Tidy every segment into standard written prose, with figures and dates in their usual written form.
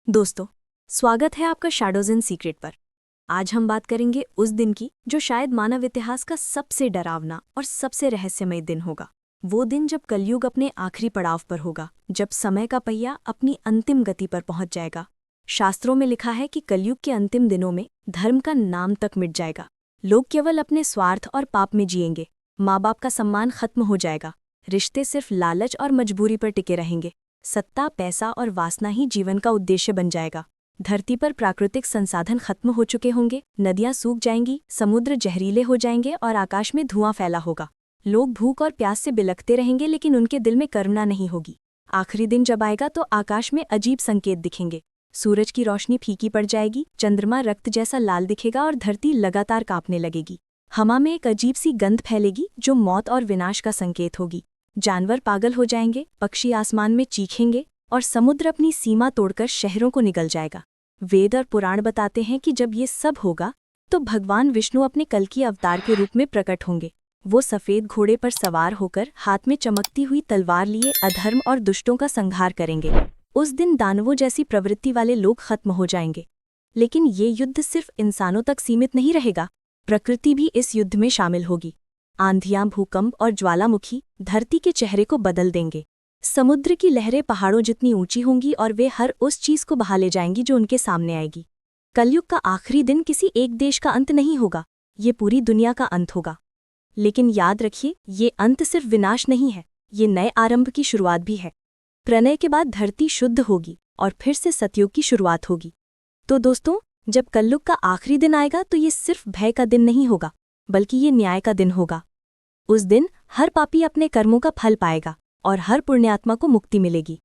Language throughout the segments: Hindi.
दोस्तों, स्वागत है आपका शैडोज इन सीक्रेट पर। आज हम बात करेंगे उस दिन की जो शायद मानव इतिहास का सबसे डरावना और सबसे रहस्यमय दिन होगा। वो दिन जब कलयुग अपने आखिरी पड़ाव पर होगा, जब समय का पहिया अपनी अंतिम गति पर पहुंच जाएगा। शास्त्रों में लिखा है कि कलयुग के अंतिम दिनों में धर्म का नाम तक मिट जाएगा। लोग केवल अपने स्वार्थ और पाप में जिएंगे। माँ बाप का सम्मान खत्म हो जाएगा। रिश्ते सिर्फ लालच और मजबूरी पर टिके रहेंगे। सत्ता, पैसा और वासना ही जीवन का उद्देश्य बन जाएगा। धरती पर प्राकृतिक संसाधन खत्म हो चुके होंगे, नदियां सूख जाएंगी, समुद्र जहरीले हो जाएंगे और आकाश में धुआं फैला होगा। लोग भूख और प्यास से बिलखते रहेंगे, लेकिन उनके दिल में करुणा नहीं होगी। आखिरी दिन जब आएगा तो आकाश में अजीब संकेत दिखेंगे। सूरज की रोशनी फीकी पड़ जाएगी, चंद्रमा रक्त जैसा लाल दिखेगा और धरती लगातार कांपने लगेगी। हवा में एक अजीब सी गंध फैलेगी जो मौत और विनाश का संकेत होगी। जानवर पागल हो जाएंगे, पक्षी आसमान में चीखेंगे और समुद्र अपनी सीमा तोड़कर शहरों को निगल जाएगा। वेद और पुराण बताते हैं कि जब ये सब होगा तो भगवान विष्णु अपने कल्कि अवतार के रूप में प्रकट होंगे। वो सफ़ेद घोड़े पर सवार होकर हाथ में चमकती हुई तलवार लिए अधर्म और दुष्टों का संहार करेंगे। उस दिन दानवों जैसी प्रवृत्ति वाले लोग खत्म हो जाएंगे। लेकिन ये युद्ध सिर्फ इंसानों तक सीमित नहीं रहेगा, प्रकृति भी इस युद्ध में शामिल होगी। आंधियां, भूकंप और ज्वालामुखी धरती के चेहरे को बदल देंगे। समुद्र की लहरें पहाड़ों जितनी ऊंची होंगी और वे हर उस चीज को बहा ले जाएंगी जो उनके सामने आएगी। कलयुग का आखिरी दिन किसी एक देश का अंत नहीं होगा, ये पूरी दुनिया का अंत होगा। लेकिन याद रखिए, ये अंत सिर्फ विनाश नहीं है, ये नए आरंभ की शुरुआत भी है। प्रलय के बाद धरती शुद्ध होगी और फिर से सतयुग की शुरुआत होगी। तो दोस्तों, जब कलयुग का आखिरी दिन आएगा तो ये सिर्फ भय का दिन नहीं होगा, बल्कि ये न्याय का दिन होगा। उस दिन हर पापी अपने कर्मों का फल पाएगा और हर पुण्यात्मा को मुक्ति मिलेगी।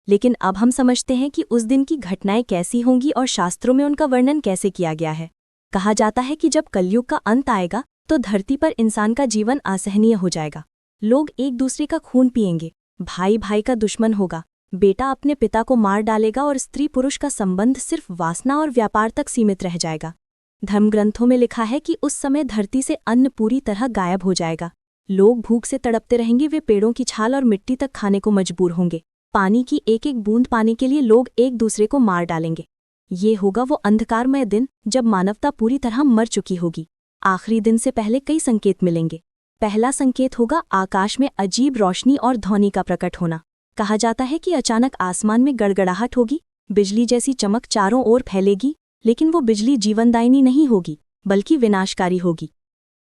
लेकिन अब हम समझते हैं कि उस दिन की घटनाएं कैसी होंगी और शास्त्रों में उनका वर्णन कैसे किया गया है। कहा जाता है कि जब कलयुग का अंत आएगा तो धरती पर इंसान का जीवन असहनीय हो जाएगा। लोग एक दूसरे का खून पिएंगे, भाई भाई का दुश्मन होगा, बेटा अपने पिता को मार डालेगा और स्त्री पुरुष का संबंध सिर्फ वासना और व्यापार तक सीमित रह जाएगा। धर्मग्रंथों में लिखा है कि उस समय धरती से अन्न पूरी तरह गायब हो जाएगा। लोग भूख से तड़पते रहेंगे, वे पेड़ों की छाल और मिट्टी तक खाने को मजबूर होंगे। पानी की एक एक बूंद पाने के लिए लोग एक दूसरे को मार डालेंगे। ये होगा वो अंधकारमय दिन जब मानवता पूरी तरह मर चुकी होगी। आखिरी दिन से पहले कई संकेत मिलेंगे। पहला संकेत होगा आकाश में अजीब रोशनी और ध्वनि का प्रकट होना। कहा जाता है कि अचानक आसमान में गड़गड़ाहट होगी, बिजली जैसी चमक चारों ओर फैलेगी, लेकिन वो बिजली जीवनदायिनी नहीं होगी, बल्कि विनाशकारी होगी।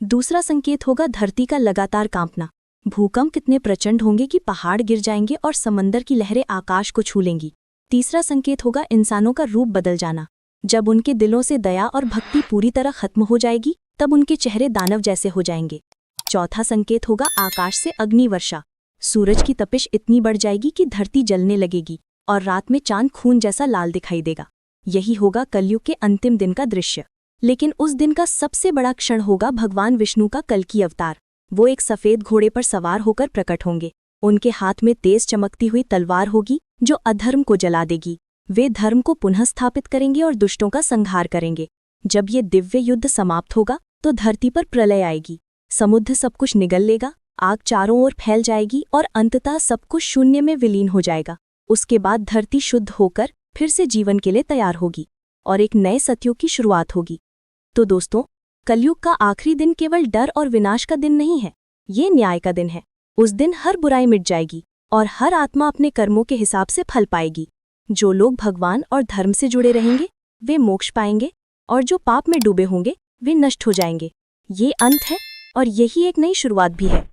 दूसरा संकेत होगा धरती का लगातार कांपना। भूकंप कितने प्रचंड होंगे कि पहाड़ गिर जाएंगे और समंदर की लहरें आकाश को छू लेंगी। तीसरा संकेत होगा इंसानों का रूप बदल जाना। जब उनके दिलों से दया और भक्ति पूरी तरह खत्म हो जाएगी, तब उनके चेहरे दानव जैसे हो जाएंगे। चौथा संकेत होगा आकाश से अग्नि वर्षा। सूरज की तपिश इतनी बढ़ जाएगी कि धरती जलने लगेगी और रात में चांद खून जैसा लाल दिखाई देगा। यही होगा कलयुग के अंतिम दिन का दृश्य। लेकिन उस दिन का सबसे बड़ा क्षण होगा भगवान विष्णु का कल्कि अवतार। वो एक सफ़ेद घोड़े पर सवार होकर प्रकट होंगे। उनके हाथ में तेज चमकती हुई तलवार होगी जो अधर्म को जला देगी। वे धर्म को पुनः स्थापित करेंगे और दुष्टों का संहार करेंगे। जब ये दिव्य युद्ध समाप्त होगा तो धरती पर प्रलय आएगी। समुद्र सब कुछ निगल लेगा, आग चारों ओर फैल जाएगी और अंततः सब कुछ शून्य में विलीन हो जाएगा। उसके बाद धरती शुद्ध होकर फिर से जीवन के लिए तैयार होगी और एक नए सतयुग की शुरुआत होगी। तो दोस्तों, कलयुग का आखिरी दिन केवल डर और विनाश का दिन नहीं है, ये न्याय का दिन है। उस दिन हर बुराई मिट जाएगी और हर आत्मा अपने कर्मों के हिसाब से फल पाएगी। जो लोग भगवान और धर्म से जुड़े रहेंगे वे मोक्ष पाएंगे और जो पाप में डूबे होंगे वे नष्ट हो जाएंगे। ये अंत है और यही एक नई शुरुआत भी है।